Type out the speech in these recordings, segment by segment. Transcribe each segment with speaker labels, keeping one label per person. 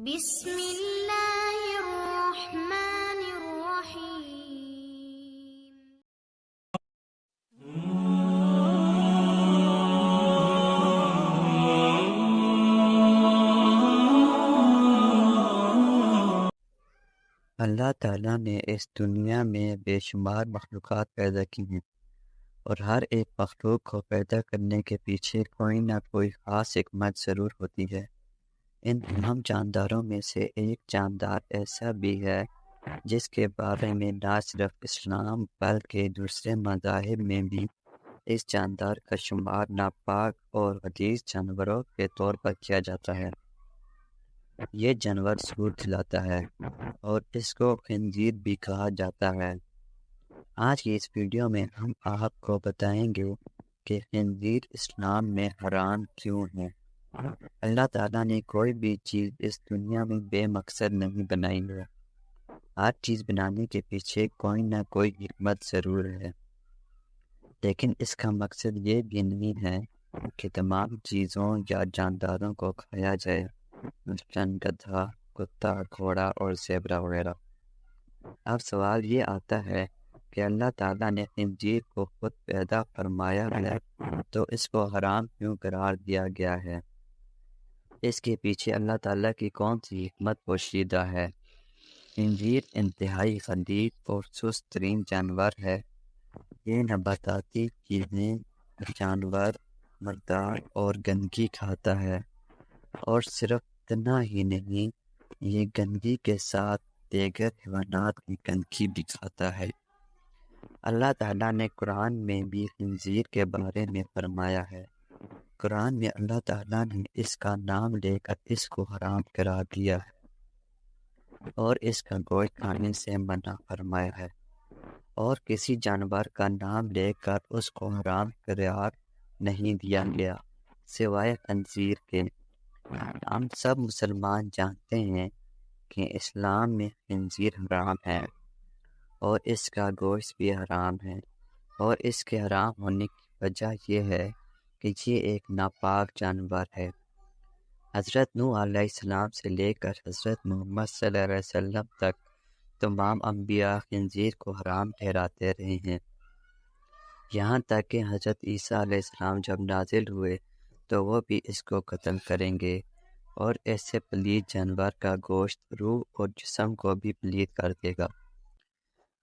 Speaker 1: بسم اللہ الرحمن الرحیم۔
Speaker 2: اللہ تعالیٰ نے اس دنیا میں بے شمار مخلوقات پیدا کی ہیں، اور ہر ایک مخلوق کو پیدا کرنے کے پیچھے کوئی نہ کوئی خاص حکمت ضرور ہوتی ہے۔ ان تمام جانداروں میں سے ایک جاندار ایسا بھی ہے جس کے بارے میں نہ صرف اسلام بلکہ دوسرے مذاہب میں بھی اس جاندار کا شمار ناپاک اور غلیظ جانوروں کے طور پر کیا جاتا ہے۔ یہ جانور سور کھلاتا ہے اور اس کو خنزیر بھی کہا جاتا ہے۔ آج کی اس ویڈیو میں ہم آپ کو بتائیں گے کہ خنزیر اسلام میں حرام کیوں ہے۔ اللہ تعالیٰ نے کوئی بھی چیز اس دنیا میں بے مقصد نہیں بنائی ہے۔ ہر چیز بنانے کے پیچھے کوئی نہ کوئی حکمت ضرور ہے، لیکن اس کا مقصد یہ بھی نہیں ہے کہ تمام چیزوں یا جانداروں کو کھایا جائے، مثلاً گدھا، کتا، گھوڑا اور زیبرا وغیرہ۔ اب سوال یہ آتا ہے کہ اللہ تعالیٰ نے خنزیر کو خود پیدا فرمایا ہے تو اس کو حرام کیوں قرار دیا گیا ہے؟ اس کے پیچھے اللہ تعالیٰ کی کون سی حکمت پوشیدہ ہے؟ خنزیر انتہائی غلیظ اور سست ترین جانور ہے۔ یہ نباتاتی چیزیں، جانور، مردار اور گندگی کھاتا ہے، اور صرف اتنا ہی نہیں، یہ گندگی کے ساتھ دیگر حیوانات کی گندگی بھی کھاتا ہے۔ اللہ تعالیٰ نے قرآن میں بھی خنزیر کے بارے میں فرمایا ہے۔ قرآن میں اللہ تعالیٰ نے اس کا نام لے کر اس کو حرام قرار دیا ہے اور اس کا گوشت کھانے سے منع فرمایا ہے، اور کسی جانور کا نام لے کر اس کو حرام قرار نہیں دیا گیا سوائے خنزیر کے۔ ہم سب مسلمان جانتے ہیں کہ اسلام میں خنزیر حرام ہے اور اس کا گوشت بھی حرام ہے، اور اس کے حرام ہونے کی وجہ یہ ہے کہ یہ ایک ناپاک جانور ہے۔ حضرت نوح علیہ السلام سے لے کر حضرت محمد صلی اللہ علیہ وسلم تک تمام انبیاء خنزیر کو حرام ٹھہراتے رہے ہیں، یہاں تک کہ حضرت عیسیٰ علیہ السلام جب نازل ہوئے تو وہ بھی اس کو قتل کریں گے، اور ایسے پلید جانور کا گوشت روح اور جسم کو بھی پلید کر دے گا۔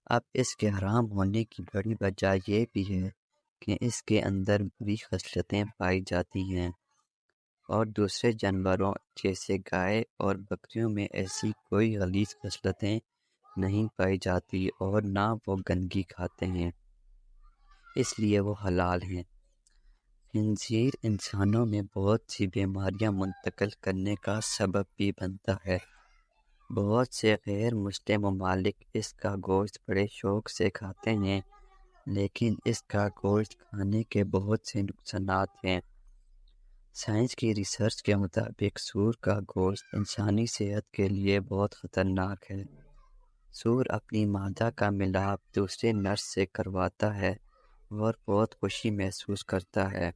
Speaker 2: اب اس کے حرام ہونے کی بڑی وجہ یہ بھی ہے کہ اس کے اندر بری خصلتیں پائی جاتی ہیں، اور دوسرے جانوروں جیسے گائے اور بکریوں میں ایسی کوئی غلیظ خصلتیں نہیں پائی جاتی، اور نہ وہ گندگی کھاتے ہیں، اس لیے وہ حلال ہیں۔ خنزیر انسانوں میں بہت سی بیماریاں منتقل کرنے کا سبب بھی بنتا ہے۔ بہت سے غیر مسلم ممالک اس کا گوشت بڑے شوق سے کھاتے ہیں، لیکن اس کا گوشت کھانے کے بہت سے نقصانات ہیں۔ سائنس کی ریسرچ کے مطابق سور کا گوشت انسانی صحت کے لیے بہت خطرناک ہے۔ سور اپنی مادہ کا ملاپ دوسرے نر سے کرواتا ہے اور بہت خوشی محسوس کرتا ہے،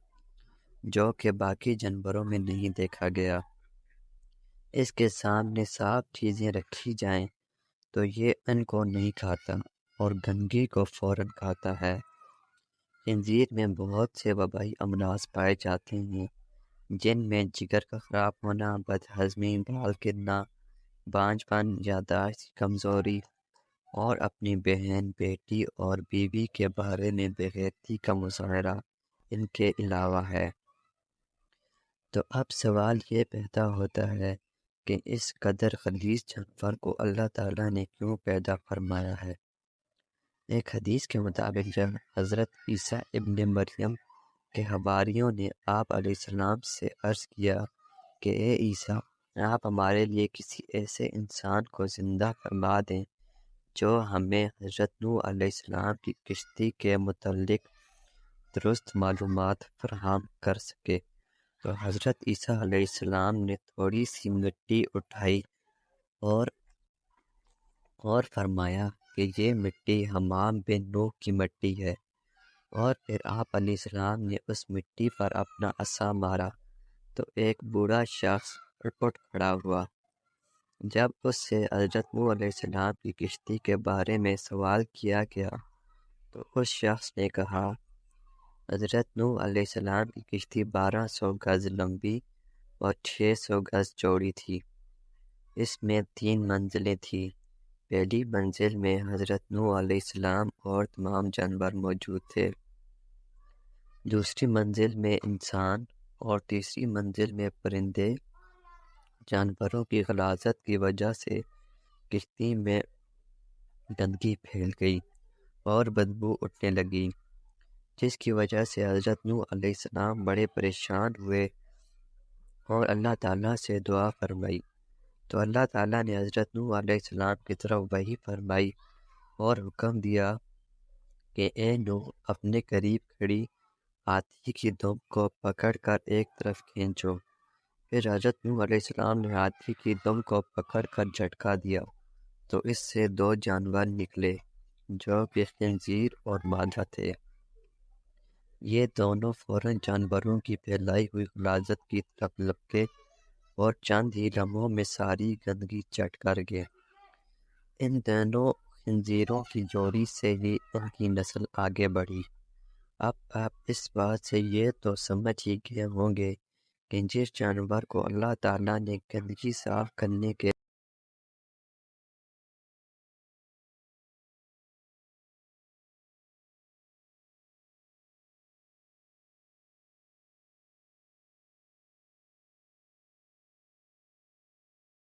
Speaker 2: جو کہ باقی جانوروں میں نہیں دیکھا گیا۔ اس کے سامنے صاف چیزیں رکھی جائیں تو یہ ان کو نہیں کھاتا اور گندگی کو فوراً کھاتا ہے۔ خنزیر میں بہت سے وبائی امراض پائے جاتے ہیں، جن میں جگر کا خراب ہونا، بدہضمی، بال گرنا، بانجھ پن، یادداشت کی کمزوری، اور اپنی بہن، بیٹی اور بیوی کے بارے میں بے غیرتی کا مظاہرہ ان کے علاوہ ہے۔ تو اب سوال یہ پیدا ہوتا ہے کہ اس قدر غلیظ جانور کو اللہ تعالیٰ نے کیوں پیدا فرمایا ہے؟ ایک حدیث کے مطابق جب حضرت عیسیٰ ابن مریم کے حواریوں نے آپ علیہ السلام سے عرض کیا کہ اے عیسیٰ، آپ ہمارے لیے کسی ایسے انسان کو زندہ فرما دیں جو ہمیں حضرت نوح علیہ السلام کی کشتی کے متعلق درست معلومات فراہم کر سکے، تو حضرت عیسیٰ علیہ السلام نے تھوڑی سی مٹی اٹھائی اور فرمایا کہ یہ مٹی حمام بن نوح کی مٹی ہے، اور پھر آپ علیہ السلام نے اس مٹی پر اپنا عصا مارا تو ایک بوڑھا شخص اٹھ کھڑا ہوا، جب اس سے حضرت نوح علیہ السلام کی کشتی کے بارے میں سوال کیا گیا تو اس شخص نے کہا، حضرت نوح علیہ السلام کی کشتی 1200 گز لمبی اور 600 گز چوڑی تھی۔ اس میں 3 منزلیں تھیں۔ پہلی منزل میں حضرت نوح علیہ السلام اور تمام جانور موجود تھے، دوسری منزل میں انسان، اور تیسری منزل میں پرندے۔ جانوروں کی غلاظت کی وجہ سے کشتی میں گندگی پھیل گئی اور بدبو اٹھنے لگی، جس کی وجہ سے حضرت نوح علیہ السلام بڑے پریشان ہوئے اور اللہ تعالیٰ سے دعا فرمائی۔ تو اللہ تعالیٰ نے حضرت نوح علیہ السلام کی طرف وحی فرمائی اور حکم دیا کہ اے نوح، اپنے قریب کھڑی ہاتھی کی دم کو پکڑ کر ایک طرف کھینچو۔ پھر حضرت نوح علیہ السلام نے ہاتھی کی دم کو پکڑ کر جھٹکا دیا تو اس سے 2 جانور نکلے جو کہ خنزیر اور مادہ تھے۔ یہ دونوں فوراً جانوروں کی پھیلائی ہوئی غلاظت کی طرف لپکے اور چند ہی لمحوں میں ساری گندگی چٹ کر گئے۔ ان دونوں خنزیروں کی جوڑی سے ہی ان کی نسل آگے بڑھی۔ اب آپ اس بات سے یہ تو سمجھ ہی گئے ہوں گے کہ جس جانور کو اللہ تعالیٰ نے گندگی صاف کرنے کے